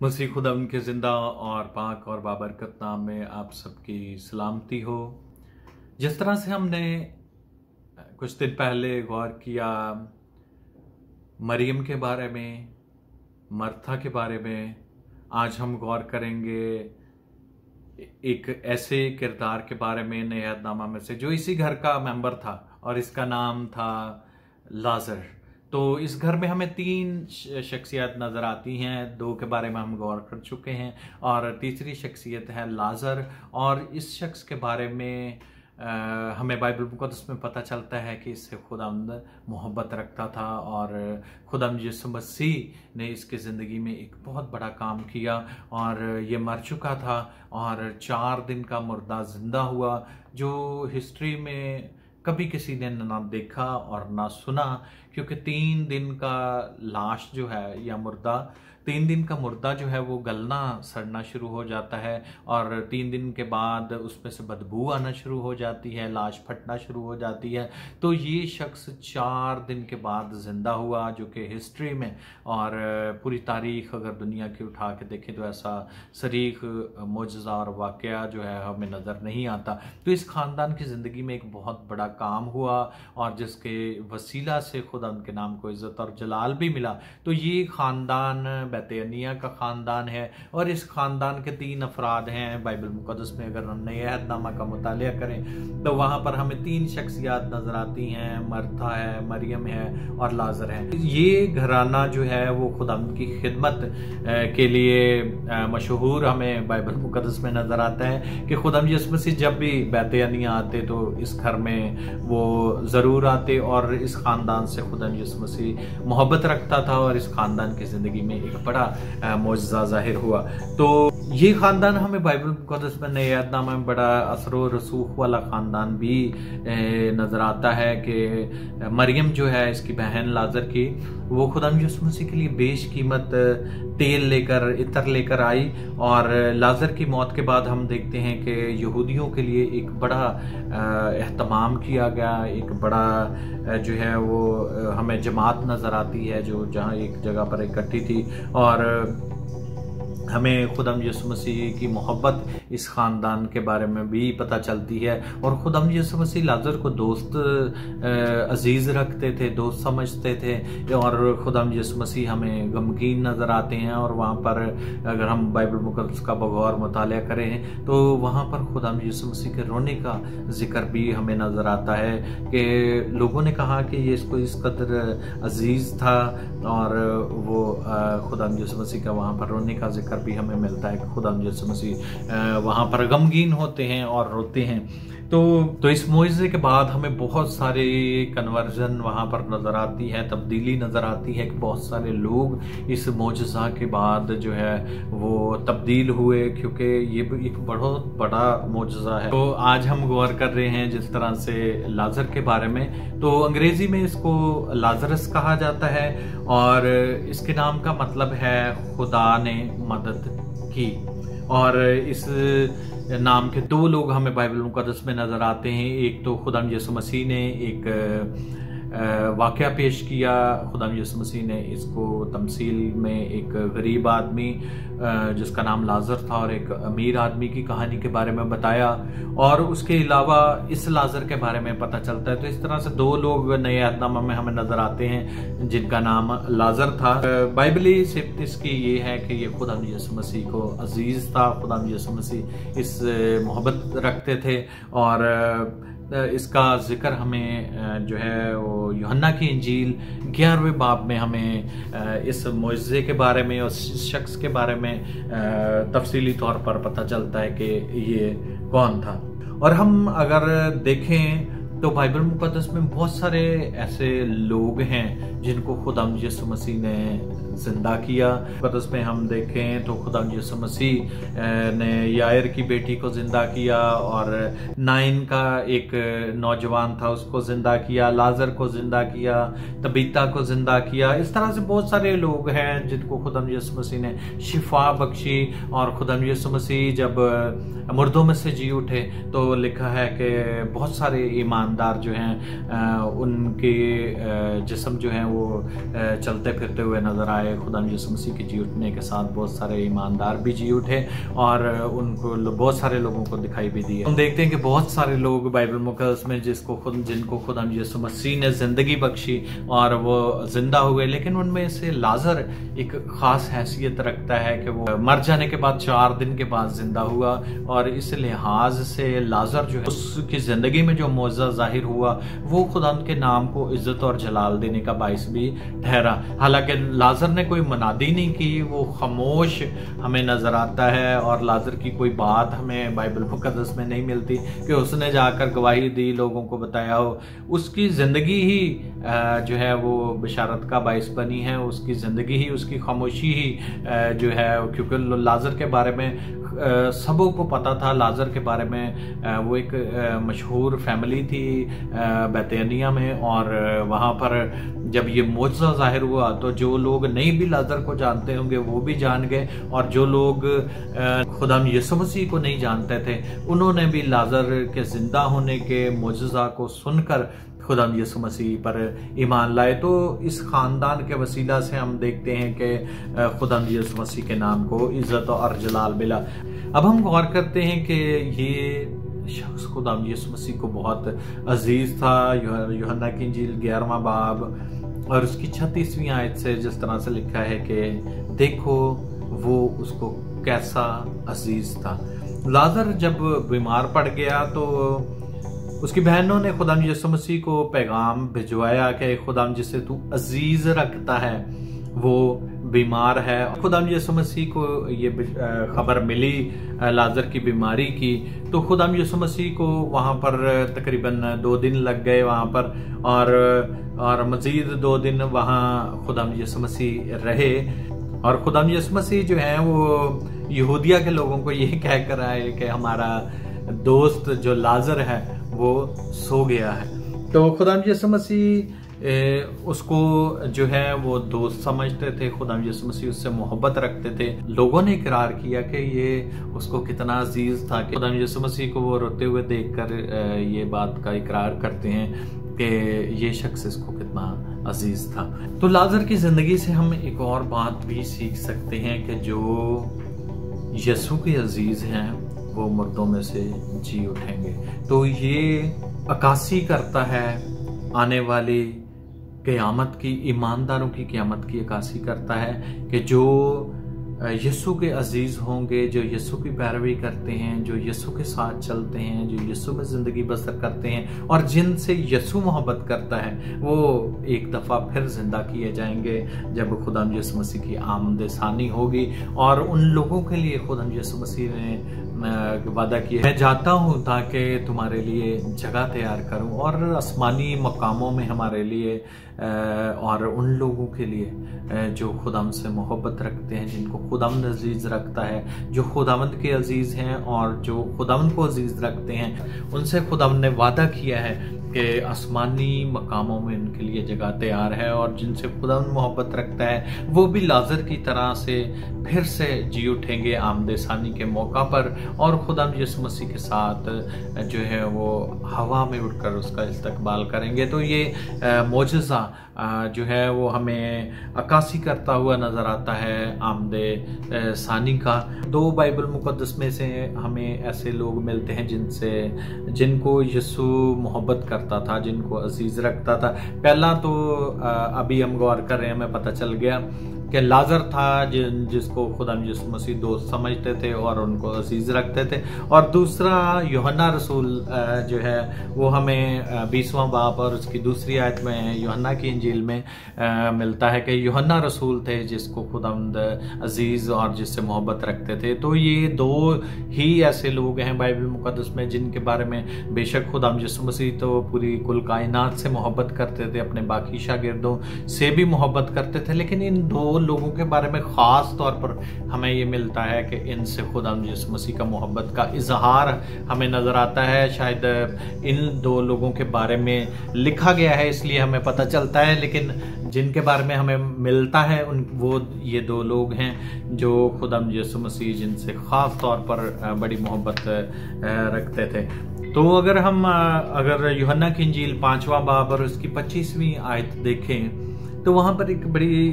मसीह खुदा के ज़िंदा और पाक और बाबरकत नाम में आप सबकी सलामती हो। जिस तरह से हमने कुछ दिन पहले गौर किया मरियम के बारे में, मर्था के बारे में, आज हम गौर करेंगे एक ऐसे किरदार के बारे में नए अहदनामा में से जो इसी घर का मेंबर था और इसका नाम था लाजर। तो इस घर में हमें तीन शख्सियत नज़र आती हैं, दो के बारे में हम गौर कर चुके हैं और तीसरी शख्सियत है लाजर। और इस शख्स के बारे में हमें बाइबल मुक़द्दस में पता चलता है कि इससे खुदावंद मोहब्बत रखता था और खुदावंद यीशु मसीह ने इसकी ज़िंदगी में एक बहुत बड़ा काम किया और ये मर चुका था और 4 दिन का मुर्दा ज़िंदा हुआ, जो हिस्ट्री में कभी किसी ने ना देखा और ना सुना, क्योंकि 3 दिन का लाश जो है या मुर्दा, 3 दिन का मुर्दा जो है वो गलना सड़ना शुरू हो जाता है और 3 दिन के बाद उसमें से बदबू आना शुरू हो जाती है, लाश फटना शुरू हो जाती है। तो ये शख्स 4 दिन के बाद ज़िंदा हुआ, जो कि हिस्ट्री में और पूरी तारीख अगर दुनिया की उठा के देखें तो ऐसा सरीख मोजज़ा और वाक़या जो है हमें नज़र नहीं आता। तो इस ख़ानदान की ज़िंदगी में एक बहुत बड़ा काम हुआ और जिसके वसीला से खुदा उनके नाम को इज़्ज़त और जलाल भी मिला। तो ये ख़ानदान बैतनिया का ख़ानदान है और इस ख़ानदान के 3 अफराद हैं। बाइबल मुक़द्दस में अगर हम नए अहदनामा का मुतालिया करें तो वहाँ पर हमें 3 शख्सियत नज़र आती हैं, मर्था है, मरियम है और लाजर है। ये घराना जो है वो खुदा की खिदमत के लिए मशहूर हमें बाइबल मुक़द्दस में नज़र आता है कि खुदा यीशु मसीह जब भी बैतनिया आते तो इस घर में वो ज़रूर आते और इस ख़ानदान से खुदा यीशु मसीह मोहब्बत रखता था और इस ख़ानदान की ज़िंदगी में एक बड़ा मौजज़ा ज़ाहिर हुआ। तो ये ख़ानदान हमें बाइबल मुक़द्दस में नए अहदनामा में बड़ा असर व रसूख वाला ख़ानदान भी नज़र आता है कि मरियम जो है इसकी बहन लाजर की, वो खुदा यीशु मसीह के लिए बेशकीमत तेल लेकर, इत्र लेकर आई और लाजर की मौत के बाद हम देखते हैं कि यहूदियों के लिए एक बड़ा एहतमाम किया गया, एक बड़ा जो है वो हमें जमात नज़र आती है जो जहाँ एक जगह पर इकट्ठी थी और हमें खुदा यीशु मसीह की मोहब्बत इस ख़ानदान के बारे में भी पता चलती है। और खुदा यीशु मसीह लाजर को दोस्त अजीज़ रखते थे, दोस्त समझते थे और खुदा यीशु मसीह हमें गमगीन नज़र आते हैं। और वहाँ पर अगर हम बाइबल मुक़द्दस का बगौर मुतालिया करें तो वहाँ पर खुदा यीशु मसीह के रोने का जिक्र भी हमें नज़र आता है कि लोगों ने कहा कि ये इसको इस कदर अजीज़ था और वो खुदा यीशु मसीह का वहाँ पर रोने का जिक्र भी हमें मिलता है कि खुदा यीशु मसीह वहाँ पर गमगीन होते हैं और रोते हैं। तो इस मुआज़े के बाद हमें बहुत सारे कन्वर्जन वहाँ पर नज़र आती है, तब्दीली नज़र आती है कि बहुत सारे लोग इस मुआज़ा के बाद जो है वो तब्दील हुए, क्योंकि ये एक बहुत बड़ा मुआज़ा है। तो आज हम गौर कर रहे हैं जिस तरह से लाजर के बारे में। तो अंग्रेज़ी में इसको लाजरस कहा जाता है और इसके नाम का मतलब है खुदा ने मदद की। और इस नाम के 2 लोग हमें बाइबल मुक़द्दस में नज़र आते हैं। एक तो खुदा यीशु मसीह ने एक वाक़या पेश किया, खुदा यीशु मसीह ने इसको तमसील में एक गरीब आदमी जिसका नाम लाजर था और एक अमीर आदमी की कहानी के बारे में बताया और उसके अलावा इस लाजर के बारे में पता चलता है। तो इस तरह से 2 लोग नए अहदनामा में हमें नज़र आते हैं जिनका नाम लाजर था। बाइबली सिर्फ इसकी ये है कि ये खुदा यीशु मसीह को अजीज़ था, खुदा यीशु मसीह इस मोहब्बत रखते थे। और इसका जिक्र हमें जो है वो यूहन्ना की इंजील 11वें बाब में हमें इस मुआज़े के बारे में और इस शख्स के बारे में तफसीली तौर पर पता चलता है कि ये कौन था। और हम अगर देखें तो बाइबल मुक़द्दस में बहुत सारे ऐसे लोग हैं जिनको खुदा यीशु मसीह ने ज़िंदा किया। मुक़द्दस में हम देखें तो खुदा यीशु मसीह ने यायर की बेटी को ज़िंदा किया और नाइन का एक नौजवान था उसको ज़िंदा किया, लाजर को ज़िंदा किया, तबीता को ज़िंदा किया। इस तरह से बहुत सारे लोग हैं जिनको खुदा यीशु मसीह ने शिफा बख्शी। और खुदा यीशु मसीह जब मुर्दों में से जी उठे तो लिखा है कि बहुत सारे ईमानदार जो हैं उनके जिस्म जो हैं वो चलते फिरते हुए नजर आए है खुदा यीशु मसीह के जी उठने के साथ बहुत सारे ईमानदार भी जी उठे और उनको बहुत सारे लोगों को दिखाई भी दी। हम देखते हैं कि बहुत सारे लोग बाइबल मुकद्दस में जिनको खुदा यीशु मसीह ने जिंदगी बख्शी और वो जिंदा हुए, लेकिन उनमें से लाजर एक खास हैसियत रखता है कि वो मर जाने के बाद 4 दिन के बाद जिंदा हुआ, और इस लिहाज से लाजर जो है उसकी जिंदगी में जो मौजज़ा जाहिर हुआ वो खुदा के नाम को इज्जत और जलाल देने का बाइस भी ठहरा। हालांकि लाजर ने कोई मनादी नहीं की, वो खामोश हमें नजर आता है और लाजर की कोई बात हमें बाइबल मुकद्दस में नहीं मिलती कि उसने जाकर गवाही दी, लोगों को बताया हो। उसकी जिंदगी ही जो है वो बिशारत का बाइस बनी है, उसकी जिंदगी ही, उसकी खामोशी ही जो है, क्योंकि लाजर के बारे में सबों को पता था। लाजर के बारे में वो एक मशहूर फैमिली थी बैतनिया में, और वहाँ पर जब ये मौजज़ा जाहिर हुआ तो जो लोग नहीं भी लाजर को जानते होंगे वो भी जान गए, और जो लोग खुदा यीशु मसीह को नहीं जानते थे उन्होंने भी लाजर के जिंदा होने के मौजज़ा को सुनकर खुदा यीशु मसीह पर ईमान लाए। तो इस खानदान के वसीला से हम देखते हैं कि खुदा यीशु मसीह के नाम को इज्जत और जलाल मिला। अब हम गौर करते हैं कि ये शख्स खुदा यीशु मसीह को बहुत अजीज था। यूहन्ना की इंजील 11वां बाब और उसकी 36वीं आयत से जिस तरह से लिखा है कि देखो वो उसको कैसा अजीज था। लाजर जब बीमार पड़ गया तो उसकी बहनों ने खुदा यीशु मसीह को पैगाम भिजवाया कि खुदा जिसे तू अजीज रखता है वो बीमार है। खुदा यीशु मसीह को ये खबर मिली लाजर की बीमारी की, तो खुदा यीशु मसीह को वहाँ पर तकरीबन 2 दिन लग गए वहाँ पर, और मजीद 2 दिन वहाँ खुदा यीशु मसीह रहे। और खुदा यीशु मसीह जो है वो यहूदिया के लोगों को ये कह कर आए कि हमारा दोस्त जो लाजर है वो सो गया है। तो खुदा यीशु मसीह उसको जो है वो दोस्त समझते थे, खुदा यीशु मसीह उससे मोहब्बत रखते थे। लोगों ने इकरार किया कि ये उसको कितना अजीज था कि खुदा यीशु मसीह को वो रोते हुए देखकर ये बात का इकरार करते हैं कि ये शख्स इसको कितना अजीज था। तो लाजर की जिंदगी से हम एक और बात भी सीख सकते हैं कि जो यीशु के अजीज हैं वो मुर्दों में से जी उठेंगे। तो ये अक्कासी करता है आने वाली क़यामत की, ईमानदारों की क़यामत की अक्कासी करता है कि जो यीशु के अजीज होंगे, जो यीशु की पैरवी करते हैं, जो यीशु के साथ चलते हैं, जो यीशु में जिंदगी बसर करते हैं और जिनसे यीशु मोहब्बत करता है, वो एक दफ़ा फिर जिंदा किए जाएंगे जब खुदा यीशु मसीह की आमद सानी होगी। और उन लोगों के लिए खुदा यीशु मसीह ने वादा किया, मैं जाता हूँ ताकि तुम्हारे लिए जगह तैयार करूँ, और आसमानी मकामों में हमारे लिए और उन लोगों के लिए जो खुदाम से मोहब्बत रखते हैं, जिनको खुदाम अजीज रखता है, जो खुदावंद के अजीज हैं और जो खुदावंद को अजीज रखते हैं, उनसे खुदाम ने वादा किया है कि आसमानी मकामों में उनके लिए जगह तैयार है। और जिनसे खुदा मोहब्बत रखता है वो भी लाजर की तरह से फिर से जी उठेंगे आमद सानी के मौका पर, और खुदा यीशु मसीह के साथ जो है वो हवा में उड़कर उसका इस्तकबाल करेंगे। तो ये मौजज़ा जो है वो हमें अक्कासी करता हुआ नज़र आता है आमद सानी का। 2 बाइबल मुकद्दस में से हमें ऐसे लोग मिलते हैं जिनको यीशु मोहब्बत करता था, जिनको अजीज रखता था। पहला तो अभी हम गौर कर रहे हैं, हमें पता चल गया कि लाजर था जिसको खुदा यीशु मसीह दोस्त समझते थे और उनको अजीज रखते थे। और दूसरा यूहन्ना रसूल जो है वो हमें 20वां बाब और उसकी दूसरी आयत में यूहन्ना की इंजील में मिलता है कि यूहन्ना रसूल थे जिसको खुदावंद अजीज और जिससे मोहब्बत रखते थे। तो ये 2 ही ऐसे लोग हैं बाइबल मुकद्दस में जिनके बारे में बेशक खुदा यीशु मसीह तो पूरी कुल कायनात से मोहब्बत करते थे, अपने बाकी शागिर्दों से भी मोहब्बत करते थे, लेकिन इन 2 लोगों के बारे में खास तौर पर हमें ये मिलता है कि इनसे खुदा यीशु मसीह का मोहब्बत का इजहार हमें नजर आता है। शायद इन 2 लोगों के बारे में लिखा गया है इसलिए हमें पता चलता है, लेकिन जिनके बारे में हमें मिलता है वो ये 2 लोग हैं जो खुदा यीशु मसीह जिनसे खास तौर पर बड़ी मोहब्बत रखते थे। तो अगर यूहन्ना की इंजील 5वां बाब और उसकी 25वीं आयत देखें तो वहाँ पर एक बड़ी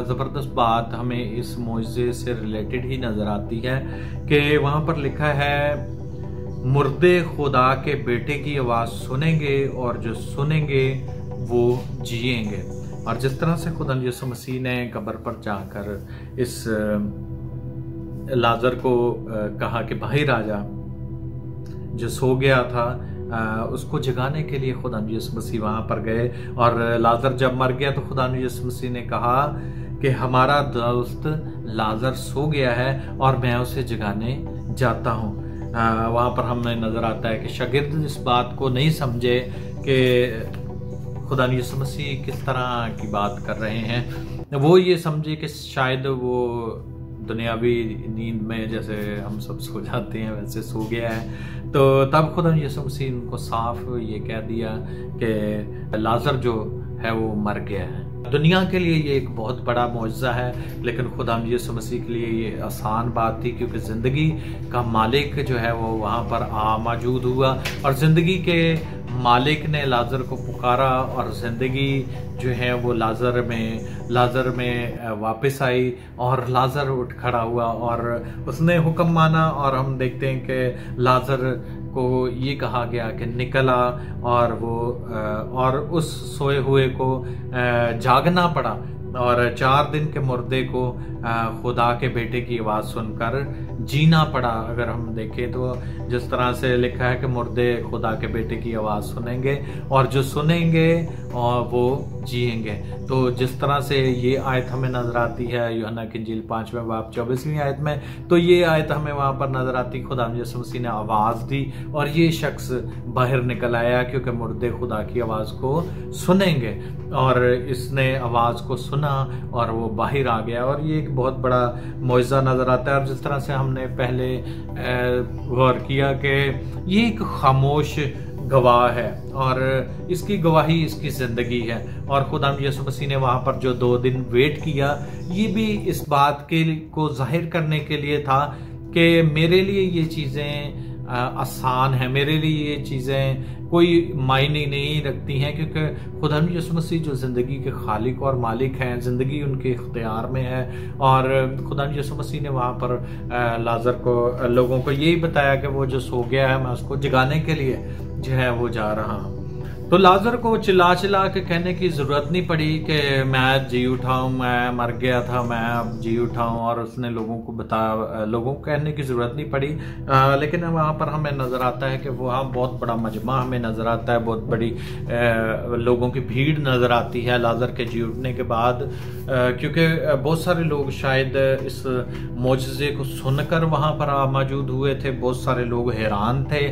ज़बरदस्त बात हमें इस मौजज़े से रिलेटेड ही नज़र आती है कि वहाँ पर लिखा है, मुर्दे खुदा के बेटे की आवाज़ सुनेंगे और जो सुनेंगे वो जिएंगे। और जिस तरह से खुदा यीशु मसीह ने कब्र पर जाकर इस लाजर को कहा कि भाई राजा जो सो गया था उसको जगाने के लिए खुदा यीशु मसीह वहां पर गए। और लाजर जब मर गया तो खुदा यीशु मसीह ने कहा कि हमारा दोस्त लाजर सो गया है और मैं उसे जगाने जाता हूँ। वहां पर हमें नजर आता है कि शागिर्द इस बात को नहीं समझे कि खुदा यीशु मसीह किस तरह की बात कर रहे हैं। वो ये समझे कि शायद वो दुनियावी नींद में जैसे हम सब सो जाते हैं वैसे सो गया है। तो तब खुदा यीशु मसीह उनको साफ ये कह दिया कि लाजर जो है वो मर गया है। दुनिया के लिए ये एक बहुत बड़ा मौजज़ा है, लेकिन खुदा यीशु मसीह के लिए ये आसान बात थी, क्योंकि ज़िंदगी का मालिक जो है वो वहाँ पर मौजूद हुआ और ज़िंदगी के मालिक ने लाजर को पुकारा और ज़िंदगी जो है वो लाजर में वापस आई और लाजर उठ खड़ा हुआ और उसने हुक्म माना। और हम देखते हैं कि लाजर को ये कहा गया कि निकला और वो और उस सोए हुए को जागना पड़ा और 4 दिन के मुर्दे को खुदा के बेटे की आवाज़ सुनकर जीना पड़ा। अगर हम देखें तो जिस तरह से लिखा है कि मुर्दे खुदा के बेटे की आवाज़ सुनेंगे और जो सुनेंगे और वो जिएंगे। तो जिस तरह से ये आयत हमें नजर आती है यूहन्ना की इंजील 5वें बाब 24वीं आयत में, तो ये आयत हमें वहाँ पर नजर आती, खुदा यीशु मसीह ने आवाज़ दी और ये शख्स बाहर निकल आया, क्योंकि मुर्दे खुदा की आवाज़ को सुनेंगे। और इसने आवाज़ को सुना और वो बाहर आ गया और ये एक बहुत बड़ा मौजज़ा नज़र आता है। और जिस तरह से हमने पहले गौर किया कि ये एक खामोश गवाह है और इसकी गवाही इसकी ज़िंदगी है। और खुदा यीशु मसीह ने वहाँ पर जो 2 दिन वेट किया, ये भी इस बात को जाहिर करने के लिए था कि मेरे लिए ये चीज़ें आसान है, मेरे लिए ये चीज़ें कोई मायने नहीं रखती हैं, क्योंकि खुदा यीशु मसीह जो ज़िंदगी के खालिक और मालिक हैं, ज़िंदगी उनके इख्तियार में है। और खुदा यीशु मसीह ने वहाँ पर लाजर को लोगों को यही बताया कि वो जो सो गया है मैं उसको जगाने के लिए जो है वो जा रहा हूँ। तो लाजर को चिल्ला चिल्ला के कहने की ज़रूरत नहीं पड़ी कि मैं जी उठा हूँ, मैं मर गया था, मैं अब जी उठा हूँ, और उसने लोगों को कहने की ज़रूरत नहीं पड़ी। लेकिन वहाँ पर हमें नज़र आता है कि वहाँ बहुत बड़ा मजमा हमें नज़र आता है, बहुत बड़ी लोगों की भीड़ नज़र आती है लाजर के जी उठने के बाद, क्योंकि बहुत सारे लोग शायद इस मौजज़े को सुनकर वहाँ पर मौजूद हुए थे। बहुत सारे लोग हैरान थे,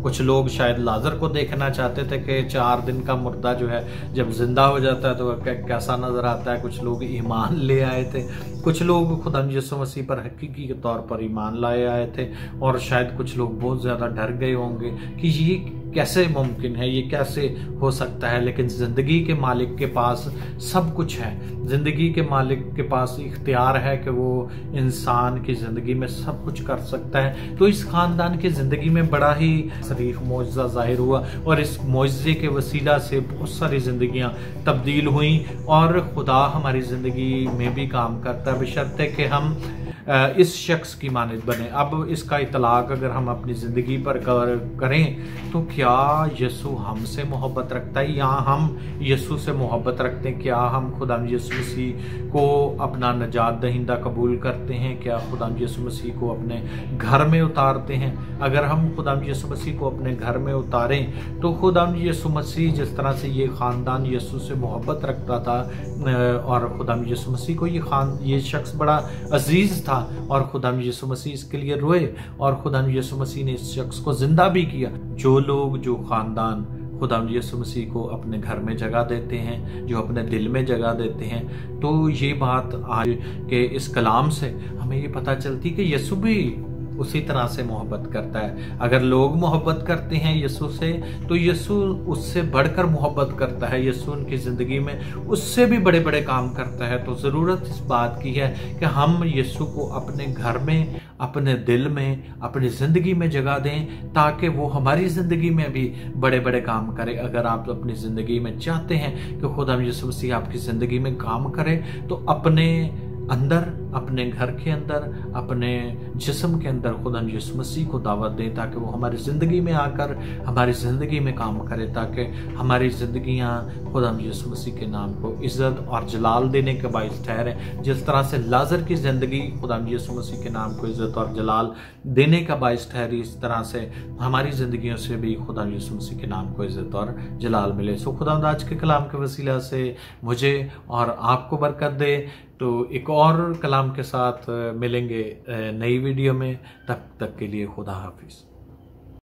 कुछ लोग शायद लाजर को देखना चाहते थे कि 4 दिन का मुर्दा जो है जब जिंदा हो जाता है तो कैसा नजर आता है। कुछ लोग ईमान ले आए थे, कुछ लोग खुदा यीशु मसीह पर हकीकी के तौर पर ईमान लाए आए थे, और शायद कुछ लोग बहुत ज़्यादा डर गए होंगे कि ये कैसे मुमकिन है, ये कैसे हो सकता है। लेकिन ज़िंदगी के मालिक के पास सब कुछ है, ज़िंदगी के मालिक के पास इख्तियार है कि वो इंसान की ज़िंदगी में सब कुछ कर सकता है। तो इस ख़ानदान की ज़िंदगी में बड़ा ही शरीफ मौजज़ा ज़ाहिर हुआ और इस मौजज़े के वसीला से बहुत सारी ज़िंदगियाँ तब्दील हुई। और खुदा हमारी ज़िंदगी में भी काम करता है, बशर्ते कि हम इस शख्स की मानद बने। अब इसका इतलाक अगर हम अपनी ज़िंदगी पर करें तो क्या यीशु हमसे मोहब्बत रखता है या हम यीशु से मोहब्बत रखते हैं? क्या हम खुदा यीशु मसीह को अपना नजात दहिंदा कबूल करते हैं? क्या खुदा यीशु मसीह को अपने घर में उतारते हैं? अगर हम खुदा यीशु मसीह को अपने घर में उतारें तो खुदा यीशु मसीह जिस तरह से ये ख़ानदान यीशु से मोहब्बत रखता था और खुदा यीशु मसीह को ये शख्स बड़ा अजीज़ था और खुदा यीशु मसीह इसके लिए रोए और खुदा यीशु मसीह ने इस शख्स को जिंदा भी किया। जो खानदान खुदा यीशु मसीह को अपने घर में जगह देते हैं, जो अपने दिल में जगह देते हैं, तो ये बात आज के इस कलाम से हमें ये पता चलती कि यीशु भी उसी तरह से मोहब्बत करता है। अगर लोग मोहब्बत करते हैं यीशु से, तो यीशु उससे बढ़कर मोहब्बत करता है। यीशु उनकी ज़िंदगी में उससे भी बड़े बड़े काम करता है। तो ज़रूरत इस बात की है कि हम यीशु को अपने घर में, अपने दिल में, अपनी ज़िंदगी में जगह दें, ताकि वो हमारी ज़िंदगी में भी बड़े बड़े काम करे। अगर आप अपनी ज़िंदगी में चाहते हैं कि खुदा यीशु मसीह आपकी ज़िंदगी में काम करे, तो अपने अंदर, अपने घर के अंदर, अपने जिस्म के अंदर खुदा यीशु मसीह को दावत दें, ताकि वो हमारी ज़िंदगी में आकर हमारी ज़िंदगी में काम करे, ताकि हमारी ज़िंदगियाँ खुदा यीशु मसीह के नाम को इज़्ज़त और जलाल देने के बायस ठहरे। जिस तरह से लाजर की ज़िंदगी खुदा यीशु मसीह के नाम को इज़्ज़त और जलाल देने का बायस ठहरी, इस तरह से हमारी ज़िंदगियों से भी खुदा यीशु मसीह के नाम को इज़्ज़त और जलाल मिले। सो खुदा आज के कलाम के वसीला से मुझे और आपको बरकत दे। तो एक और कलाम के साथ मिलेंगे नई वीडियो में। तब तक के लिए खुदा हाफिज़।